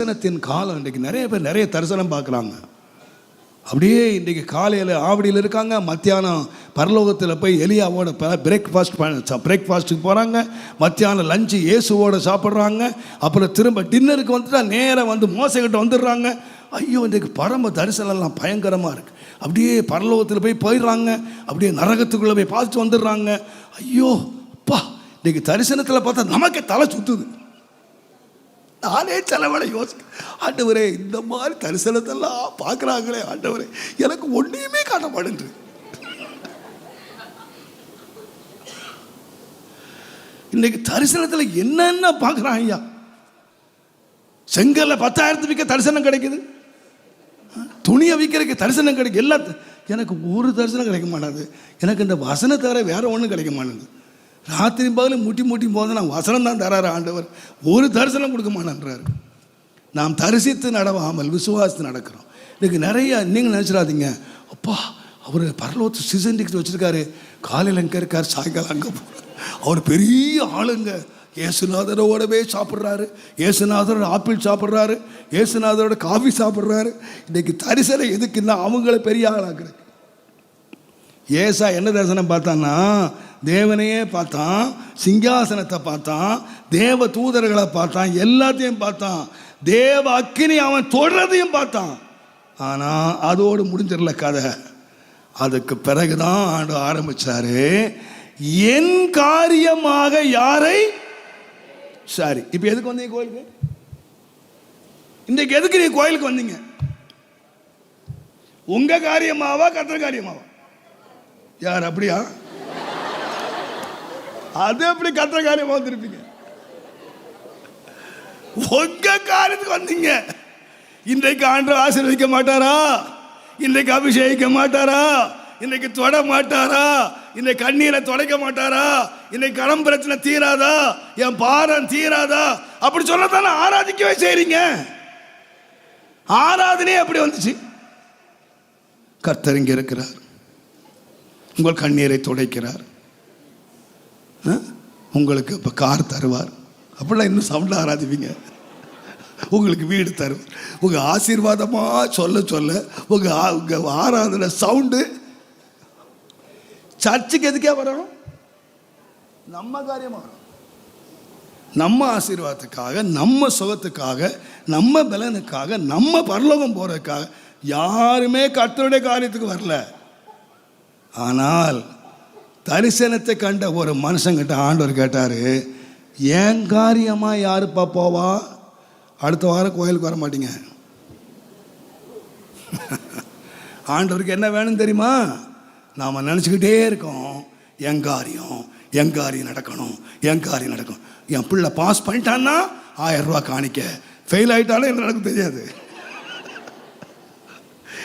தரிசனத்தின் காலம். இன்றைக்கு நிறைய பேர் நிறைய தரிசனம் பார்க்குறாங்க. அப்படியே இன்றைக்கி காலையில் ஆவடியில் இருக்காங்க, மத்தியானம் பரலோகத்தில் போய் எலியாவோட பிரேக்ஃபாஸ்ட்டுக்கு போகிறாங்க, மத்தியானம் லஞ்சு இயேசுவோட சாப்பிட்றாங்க, அப்புறம் திரும்ப டின்னருக்கு வந்துட்டா நேராக வந்து மோசக்கிட்ட வந்துடுறாங்க. ஐயோ, இன்றைக்கு பரம தரிசனம்லாம் பயங்கரமாக இருக்குது. அப்படியே பரலோகத்தில் போய் போயிடுறாங்க, அப்படியே நரகத்துக்குள்ளே போய் பார்த்துட்டு வந்துடுறாங்க. ஐயோ அப்பா, இன்றைக்கி தரிசனத்தில் பார்த்தா நமக்கு தலை சுற்றுது. நானே செலவடை யோசிக்க, ஆண்டவரே இந்த மாதிரி தரிசனத்தெல்லாம் பார்க்குறாங்களே ஆண்டவரே, எனக்கு ஒன்றையுமே காட்ட மாட்டேங்குது. இன்னைக்கு தரிசனத்தில் என்னென்ன பார்க்குறான் ஐயா. செங்கல்ல 10,000 விற்க தரிசனம் கிடைக்குது, துணியை விற்கிறதுக்கு தரிசனம் கிடைக்கும். எல்லாம் எனக்கு ஒரு தரிசனம் கிடைக்க மாட்டாது. எனக்கு இந்த வசனம் தவிர வேற ஒன்றும் கிடைக்க மாட்டேங்குது. ராத்திரி பகலும் முட்டி போது நான் வசனம் தான் தராரு ஆண்டவர், ஒரு தரிசனம் கொடுக்க மாட்டேன்றாரு. நாம் தரிசித்து நடவாமல் விசுவாசித்து நடக்கிறோம். இன்னைக்கு நிறைய நீங்கள் நினச்சிடாதீங்க, அப்பா அவர் பரலோகத்து சீசன் டிக்கெட் வச்சுருக்காரு, காலையில் அங்கே இருக்கார், சாயங்காலம் அங்கே போகிறார், அவர் பெரிய ஆளுங்க. இயேசுநாதரோடவே சாப்பிட்றாரு, இயேசுநாதரோட ஆப்பிள் சாப்பிட்றாரு, இயேசுநாதரோட காஃபி சாப்பிட்றாரு. இன்றைக்கி தரிசனம் எதுக்குன்னா அவங்கள பெரிய ஆளாக்குறது. ஏசா என்ன தரிசனம் பார்த்தான்னா, தேவனையே பார்த்தான், சிங்காசனத்தை பார்த்தான், தேவ தூதர்களை பார்த்தான், எல்லாத்தையும் பார்த்தான், தேவ அக்கினி அவன் தொடர்றதையும் பார்த்தான். ஆனால் அதோடு முடிஞ்சிடல கதை. அதுக்கு பிறகுதான் ஆண்டு ஆரம்பிச்சாரு, என் காரியமாக யாரை. சரி, இப்போ எதுக்கு வந்தீங்க கோயிலுக்கு? இன்றைக்கு எதுக்கு நீ கோயிலுக்கு வந்தீங்க? உங்க காரியமாவா கர்த்தர் காரியமாவா? யார் அப்படியா? அது எப்படி கர்த்தர் காரியமா வந்திருப்பீங்க? உங்க காரியத்துக்கு வந்தீங்க. இன்றைக்கு ஆண்டவர் ஆசீர்வதிக்க மாட்டாரா? இன்றைக்கு அபிஷேகிக்க மாட்டாரா? இன்னைக்கு தொட மாட்டாரா? இன்னைக்கு கண்ணீரை தொடைக்க மாட்டாரா? இன்னைக்கு கடன் பிரச்சனை தீராதா? என் பாரம் தீராதா? அப்படி சொல்லத்தானே ஆராதிக்கவே செய்றீங்க. ஆராதனையே எப்படி வந்துச்சு? கர்த்தர் இங்கே இருக்கிறார், உங்கள் கண்ணீரை துடைக்கிறார், உங்களுக்கு இப்போ கார் தருவார். அப்படிலாம் இன்னும் சவுண்டில் ஆராதிப்பீங்க. உங்களுக்கு வீடு தருவார். உங்கள் ஆசீர்வாதமாக சொல்ல சொல்ல உங்கள் ஆராதனை சவுண்டு. சர்ச்சுக்கு எதுக்கே வரணும்? நம்ம காரியமாக வரும், நம்ம ஆசீர்வாதத்துக்காக, நம்ம சுகத்துக்காக, நம்ம பலனுக்காக, நம்ம பரலோகம் போகிறதுக்காக. யாருமே கர்த்தருடைய காரியத்துக்கு வரல. ஆனால் தரிசனத்தை கண்ட ஒரு மனுஷங்கிட்ட ஆண்டவர் கேட்டார், என் காரியமாக யாருப்பா போவா? அடுத்த வாரம் கோயிலுக்கு வர மாட்டீங்க. ஆண்டவருக்கு என்ன வேணும்னு தெரியுமா? நாம் நினச்சிக்கிட்டே இருக்கோம், என் காரியம் நடக்கணும், என் காரியம் நடக்கணும். என் பிள்ளை பாஸ் பண்ணிட்டான்னா 1000 ரூபா காணிக்க, ஃபெயில் ஆகிட்டாலும் என்ன நடக்கும் தெரியாது.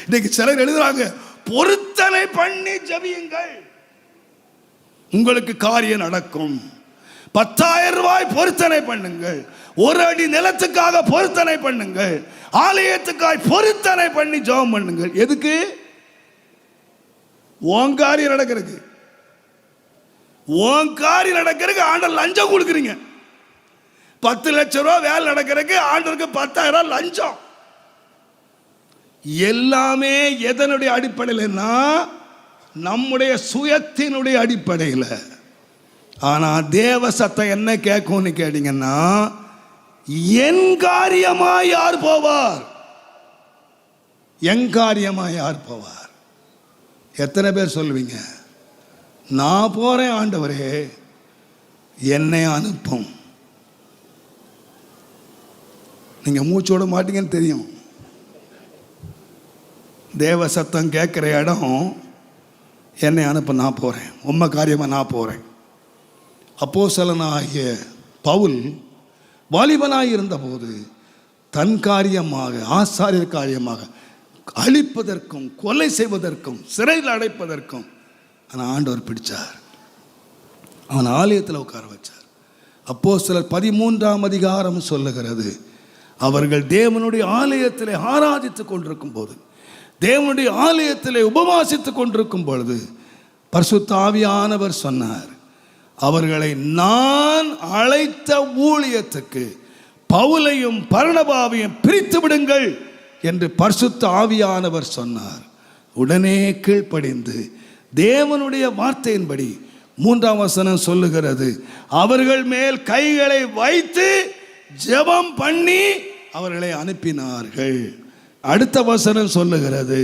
இன்னைக்கு சிலர் எழுதுறாங்க, பொருத்தனை பண்ணி ஜெபியுங்கள், உங்களுக்கு காரியம் நடக்கும். 10,000 ரூபாய் பொருத்தனை பண்ணுங்கள், 1 அடி நிலத்துக்காக பொருத்தனை பண்ணுங்கள், ஆலயத்துக்காக பொருத்தனை பண்ணி ஜெபம் பண்ணுங்கள். எதுக்கு? உன் காரியம் நடக்கிறதுக்கு. உன் காரியம் நடக்கிறதுக்கு ஆண்டவர் லஞ்சம் கொடுக்குறீங்க. 10 லட்சம் ரூபா வேலை நடக்கிறதுக்கு ஆண்டவருக்கு 10,000 ரூபாய் லஞ்சம். எல்லாமே எதனுடைய அடிப்படையில்னா நம்முடைய சுயத்தினுடைய அடிப்படையில். ஆனால் தேவ சத்தம் என்ன கேட்கும்னு கேட்டீங்கன்னா, என் காரியமா யார் போவார்? என் காரியமா யார் போவார்? எத்தனை பேர் சொல்லுவீங்க, நான் போறேன் ஆண்டவரே, என்னை அனுப்பும்? நீங்க மூச்சோட மாட்டீங்கன்னு தெரியும். தேவ சத்தம் கேட்குற இடம், என்னை அனுப்ப நான் போகிறேன், உண்மை காரியமாக நான் போகிறேன். அப்போஸ்தலனாகிய பவுல் வாலிபனாக இருந்தபோது தன் காரியமாக, ஆசாரியர் காரியமாக அழிப்பதற்கும், கொலை செய்வதற்கும், சிறையில் அடைப்பதற்கும் ஆனால் ஆண்டவர் பிடிச்சார். அவன் ஆலயத்தில் உட்கார வச்சார். அப்போஸ்தலர் 13ஆம் அதிகாரம் சொல்லுகிறது, அவர்கள் தேவனுடைய ஆலயத்தில் ஆராதித்துக் கொண்டிருக்கும் போது, தேவனுடைய ஆலயத்திலே உபவாசித்துக் கொண்டிருக்கும் பொழுது பரிசுத்த ஆவியானவர் சொன்னார், அவர்களை நான் அழைத்த ஊழியத்துக்கு பவுலையும் பர்னபாவையும் பிரித்து விடுங்கள் என்று பரிசுத்த ஆவியானவர் சொன்னார். உடனே கீழ்ப்படிந்து தேவனுடைய வார்த்தையின்படி 3ஆம் வசனம் சொல்லுகிறது, அவர்கள் மேல் கைகளை வைத்து ஜெபம் பண்ணி அவர்களை அனுப்பினார்கள். அடுத்த வசனம் சொல்லுகிறது,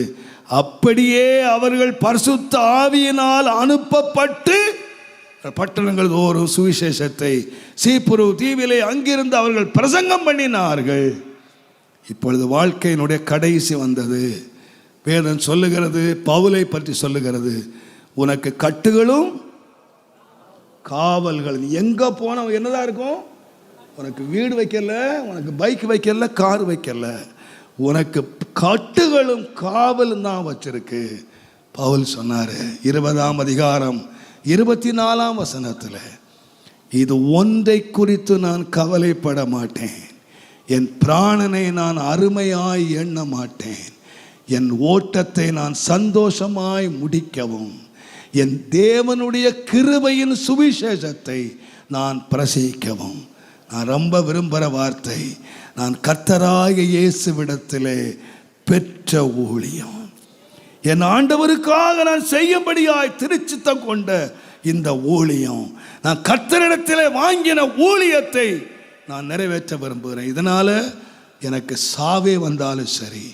அப்படியே அவர்கள் பரிசுத்த ஆவியினால் அனுப்பப்பட்டு பட்டணங்கள் தோறும் சுவிசேஷத்தை சீப்புரு தீவிலே அங்கிருந்து அவர்கள் பிரசங்கம் பண்ணினார்கள். இப்பொழுது வாழ்க்கையினுடைய கடைசி வந்தது. வேதம் சொல்லுகிறது, பவுலை பற்றி சொல்லுகிறது, உனக்கு கட்டுகளும் காவல்கள். எங்க போன என்னதான் இருக்கும்? உனக்கு வீடு வைக்கல, உனக்கு பைக் வைக்கல, கார் வைக்கல, உனக்கு கட்டுகளும் காவலும் தான் வச்சிருக்கு. பவுல் சொன்னாரு 20ஆம் அதிகாரம் 24ஆம் வசனத்தில், இது ஒன்றை குறித்து நான் கவலைப்பட மாட்டேன், என் பிராணனை நான் அருமையாய் எண்ண மாட்டேன், என் ஓட்டத்தை நான் சந்தோஷமாய் முடிக்கவும் என் தேவனுடைய கிருபையின் சுவிசேஷத்தை நான் பிரசங்கிக்கவும். நான் ரொம்ப விரும்புகிற வார்த்தை, நான் கர்த்தராகிய இயேசுவிடத்திலே பெற்ற ஊழியம், என் ஆண்டவருக்காக நான் செய்யும்படியாய் திருச்சித்தம் கொண்ட இந்த ஊழியம், நான் கர்த்தரிடத்திலே வாங்கின ஊழியத்தை நான் நிறைவேற்ற விரும்புகிறேன். இதனால் எனக்கு சாவே வந்தாலும் சரி,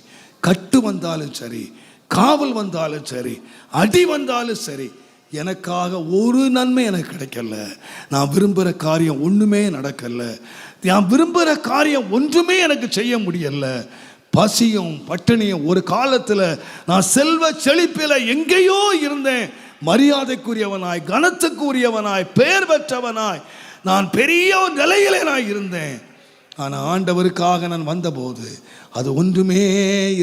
கட்டு வந்தாலும் சரி, காவல் வந்தாலும் சரி, அடி வந்தாலும் சரி, எனக்காக ஒரு நன்மை எனக்கு கிடைக்கல. நான் விரும்புகிற காரியம் ஒன்றுமே நடக்கல, நான் விரும்புகிற காரியம் ஒன்றுமே எனக்கு செய்ய முடியல. பசியும் பட்டினியும். ஒரு காலத்தில் நான் செல்வ செழிப்பில் எங்கேயோ இருந்தேன், மரியாதைக்குரியவனாய், கனத்துக்குரியவனாய், பெயர் பெற்றவனாய், நான் பெரிய நிலையிலே நான் இருந்தேன். ஆனால் ஆண்டவருக்காக நான் வந்தபோது அது ஒன்றுமே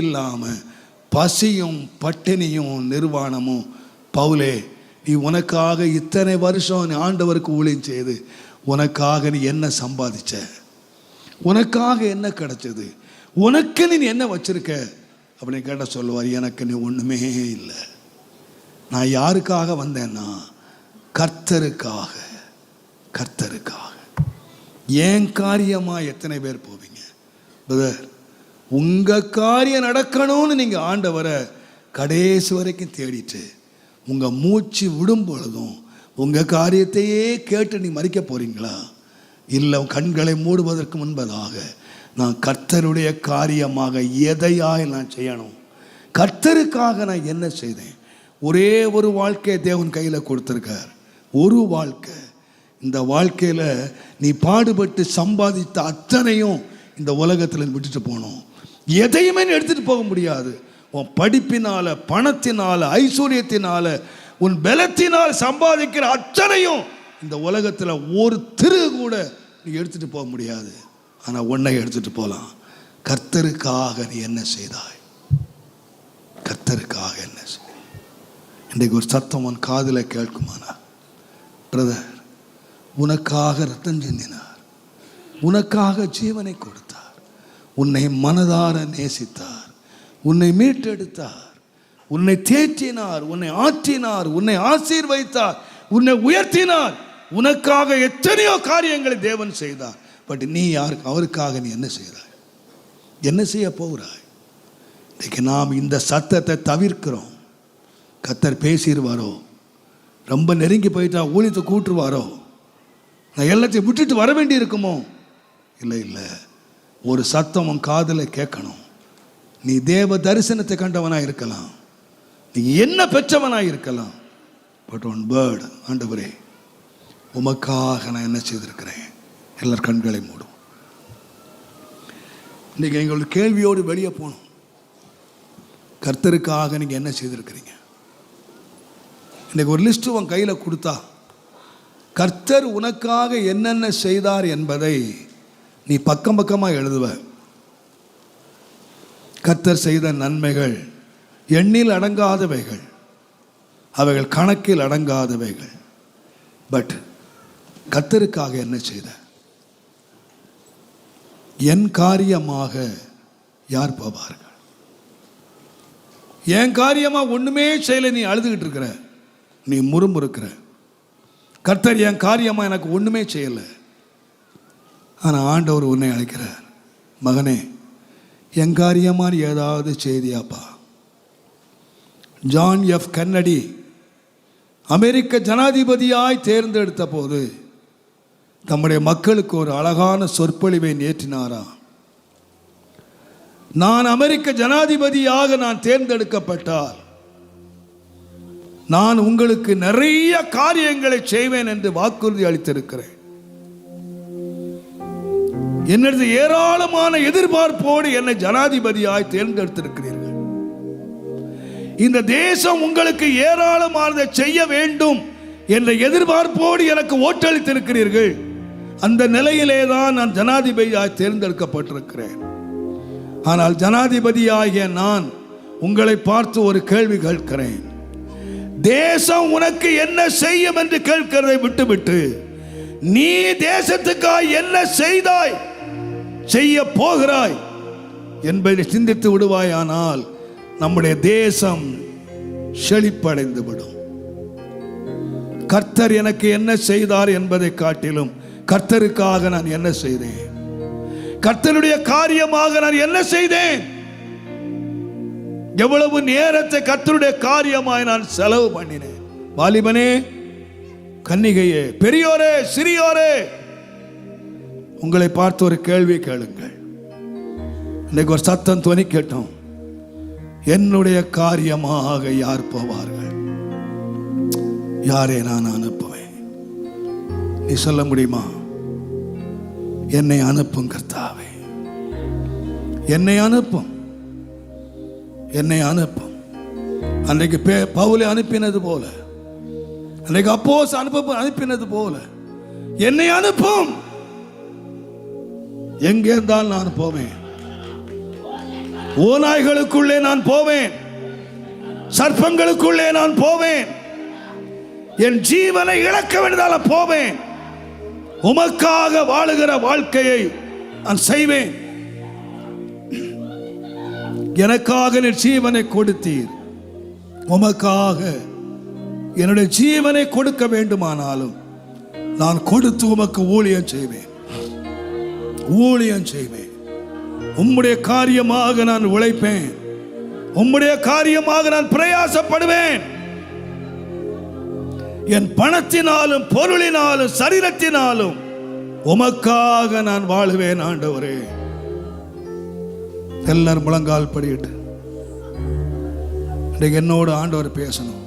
இல்லாமல் பசியும் பட்டினியும் நிர்வாணமும். பவுலே, நீ உனக்காக இத்தனை வருஷம் நீ ஆண்டவருக்கு ஊழியம் செய்து உனக்காக நீ என்ன சம்பாதிச்ச? உனக்காக என்ன கிடைச்சது? உனக்கு நீ என்ன வச்சிருக்க அப்படின்னு கேட்ட சொல்லுவார், எனக்கு நீ ஒன்றுமே இல்லை. நான் யாருக்காக வந்தேன்னா கர்த்தருக்காக. கர்த்தருக்காக. ஏன் காரியமா எத்தனை பேர் போவீங்க? பிரதர், உங்கள் காரியம் நடக்கணும்னு நீங்கள் ஆண்டவரை கடைசி வரைக்கும் தேடிட்டு உங்கள் மூச்சு விடும் பொழுதும் உங்கள் காரியத்தையே கேட்டு நீ மறிக்க போகிறீங்களா? இல்லை, கண்களை மூடுவதற்கு முன்பதாக நான் கர்த்தருடைய காரியமாக எதையாய் நான் செய்யணும், கர்த்தருக்காக நான் என்ன செய்தேன்? ஒரே ஒரு வாழ்க்கையை தேவன் கையில் கொடுத்துருக்கார், ஒரு வாழ்க்கை. இந்த வாழ்க்கையில் நீ பாடுபட்டு சம்பாதித்த அத்தனையும் இந்த உலகத்தில் விட்டுட்டு போகணும். எதையுமே எடுத்துகிட்டு போக முடியாது. உன் படிப்பினால், பணத்தினால், ஐஸ்வர்யத்தினால், உன் பலத்தினால் சம்பாதிக்கிற அத்தனையும் இந்த உலகத்தில் ஒரு திரு கூட நீ எடுத்துகிட்டு போக முடியாது. ஆனால் உன்னை எடுத்துகிட்டு போகலாம். கர்த்தருக்காக நீ என்ன செய்தாய்? கர்த்தருக்காக என்ன செய்தாய்? இன்றைக்கு ஒரு சத்தம் உன் காதில் கேட்குமானா? பிரதர், உனக்காக ரத்தம் சிந்தினார், உனக்காக ஜீவனை கொடுத்தார், உன்னை மனதார நேசித்தார், உன்னை மீட்டெடுத்தார், உன்னை தேற்றினார், உன்னை ஆற்றினார், உன்னை ஆசீர்வதித்தார், உன்னை உயர்த்தினார். உனக்காக எத்தனையோ காரியங்களை தேவன் செய்தார். பட் நீ யாருக்கு, அவருக்காக நீ என்ன செய்தாய்? என்ன செய்ய போகிறாய்? இன்னைக்கு நாம் இந்த சத்தத்தை தவிர்க்கிறோம். கர்த்தர் பேசிடுவாரோ, ரொம்ப நெருங்கி போயிட்டா ஊழியத்தை கூட்டுருவாரோ, நான் எல்லாத்தையும் விட்டுட்டு வர வேண்டி இருக்குமோ? இல்லை இல்லை, ஒரு சத்தம் உன் காதில் கேட்கணும். நீ தேவ தரிசனத்தை கண்டவனாக இருக்கலாம், நீ என்ன பெற்றவனாக இருக்கலாம். பட் ஒன் வேர்டு, ஆண்டவரே உமக்காக நான் என்ன செய்திருக்கிறேன்? எல்லார் கண்களை மூடும். இன்றைக்கி எங்களோட கேள்வியோடு வெளியே போகணும். கர்த்தருக்காக நீங்கள் என்ன செய்திருக்கிறீங்க? இன்றைக்கி ஒரு லிஸ்ட்டு உன் கையில் கொடுத்தா, கர்த்தர் உனக்காக என்னென்ன செய்தார் என்பதை நீ பக்கம் பக்கமாக எழுதுவ. கர்த்தர் செய்த நன்மைகள் எண்ணில் அடங்காதவைகள், அவைகள் கணக்கில் அடங்காதவைகள். பட் கர்த்தருக்காக என்ன செய்த? என் காரியமாக யார் போவார்கள்? என் காரியமாக ஒன்றுமே செய்யலை, நீ அழுதுகிட்டு இருக்கிற, நீ முறுமுறுக்கிற. கர்த்தர் என் காரியமாக எனக்கு ஒன்றுமே செய்யலை, ஆனால் ஆண்டவர் உன்னை அழைக்கிறார், மகனே என் காரியமான ஏதாவது செய்தியாப்பா. ஜான் எஃப் கென்னடி அமெரிக்க ஜனாதிபதியாய் தேர்ந்தெடுத்த போது தம்முடைய மக்களுக்கு ஒரு அழகான சொற்பொழிவை நேற்றினாராம். நான் அமெரிக்க ஜனாதிபதியாக நான் தேர்ந்தெடுக்கப்பட்டால் நான் உங்களுக்கு நிறைய காரியங்களை செய்வேன் என்று வாக்குறுதி அளித்திருக்கிறேன். என்னது ஏராளமான எதிர்பார்ப்போடு என்னை ஜனாதிபதியாய் தேர்ந்தெடுத்திருக்கிறீர்கள். இந்த தேசம் உங்களுக்கு ஏராளமானதை செய்ய வேண்டும் என்ற எதிர்பார்ப்போடு எனக்கு ஓட்டளித்திருக்கிறீர்கள். அந்த நிலையிலே தான் நான் ஜனாதிபதியாய் தேர்ந்தெடுக்கப்பட்டிருக்கிறேன். ஆனால் ஜனாதிபதியாகிய நான் உங்களை பார்த்து ஒரு கேள்வி கேட்கிறேன். தேசம் உனக்கு என்ன செய்யும் என்று கேட்கிறதை விட்டுவிட்டு நீ தேசத்துக்காய் என்ன செய்தாய், செய்ய போகிறாய் என்பதை சிந்தித்து விடுவாயானால் நம்முடைய தேசம் செழிப்படைந்து விடும். கர்த்தர் எனக்கு என்ன செய்தார் என்பதை காட்டிலும் கர்த்தருக்காக நான் என்ன செய்தேன், கர்த்தருடைய காரியமாக நான் என்ன செய்தேன், எவ்வளவு நேரத்தை கர்த்தருடைய காரியமாய் நான் செலவு பண்ணினேன். வாலிபனே, கன்னிகையே, பெரியோரே, சிறியோரே, உங்களை பார்த்து ஒரு கேள்வி கேளுங்கள். இன்னைக்கு ஒரு சத்தம் துணி கேட்டோம், என்னுடைய காரியமாக யார் போவார்கள், யாரை நான் அனுப்புவேன்? நீ சொல்ல முடியுமா? என்னை அனுப்பும் கர்த்தாவே, என்னை அனுப்பும், என்னை அனுப்பும். அன்றைக்கு பவுலை அனுப்பினது போல, அன்றைக்கு அப்போஸ் அனுப்பினது போல என்னை அனுப்பும். எங்கே இருந்தால் நான் போவேன். ஓநாய்களுக்குள்ளே நான் போவேன், சர்ப்பங்களுக்குள்ளே நான் போவேன், என் ஜீவனை இழக்க வேண்டியதால் போவேன். உமக்காக வாழுகிற வாழ்க்கையை நான் செய்வேன். எனக்காக நீ ஜீவனை கொடுத்தீர், உமக்காக என்னுடைய ஜீவனை கொடுக்க வேண்டுமானாலும் நான் கொடுத்து உமக்கு ஊழியம் செய்வேன், ஊழியம் செய்வேன். உம்முடைய காரியமாக நான் உழைப்பேன், உம்முடைய காரியமாக நான் பிரயாசப்படுவேன். என் பணத்தினாலும் பொருளினாலும் சரீரத்தினாலும் உமக்காக நான் வாழுவேன். ஆண்டவரே, எல்லாரும் முழங்கால் படிட்டு என்னோடு ஆண்டவர் பேசணும்,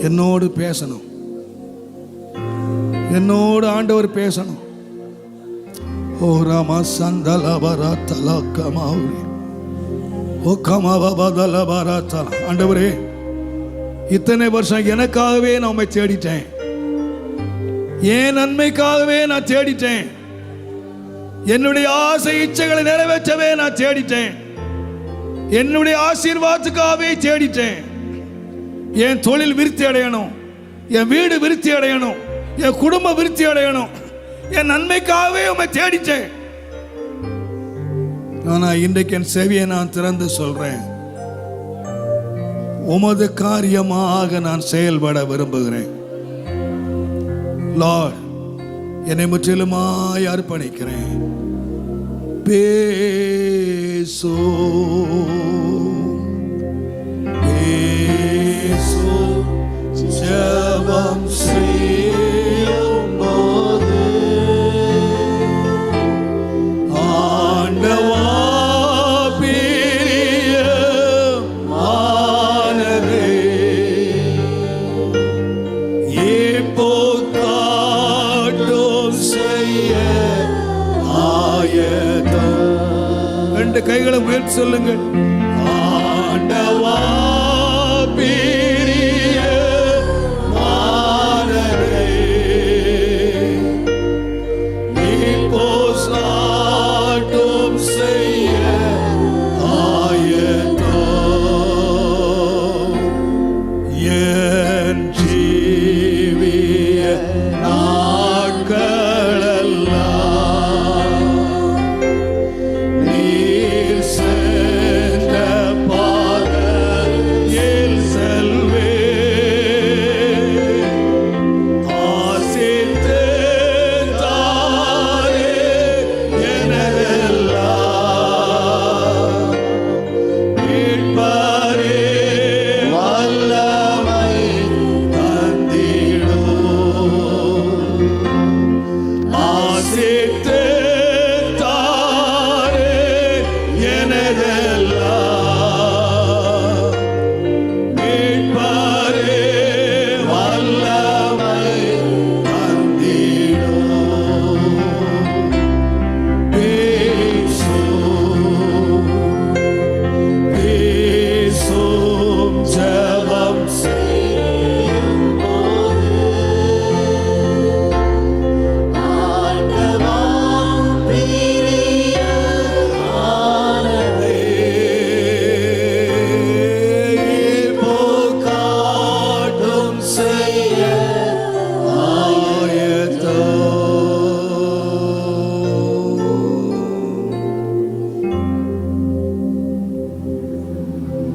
என்னோடு பேசணும், என்னோடு ஆண்டவர் பேசணும். ஓ ராமா சந்தலபரா தலக்கமாவுரி ஓ கமவபதலபரா தல. ஆண்டவரே, இத்தனை வருஷம் எனக்காகவே நான் உம்மை தேடிட்டேன், என் நன்மைக்காகவே நான் தேடிட்டேன், என்னுடைய ஆசை இச்சைகளை நிறைவேற்றவே நான் தேடிட்டேன், என்னுடைய ஆசீர்வாதத்துக்காகவே தேடிட்டேன். என் தொழில் விருத்தி அடையணும், என் வீடு விருத்தி அடையணும், என் குடும்பம் விருத்தி அடையணும், என் நன்மைக்காகவே உம்மை தேடிட்டேன். ஆனா இன்றைக்கு என் செவியை நான் திறந்து சொல்றேன், உமது காரியமாக நான் செயல்பட விரும்புகிறேன். லார்ட், என்னை முற்றிலுமாய் அர்ப்பணிக்கிறேன். பேசோ பேசோ ஜெபம் செய்யும் போது ஆண்டவா கைகளை உயர்த்தி சொல்லுங்கள்.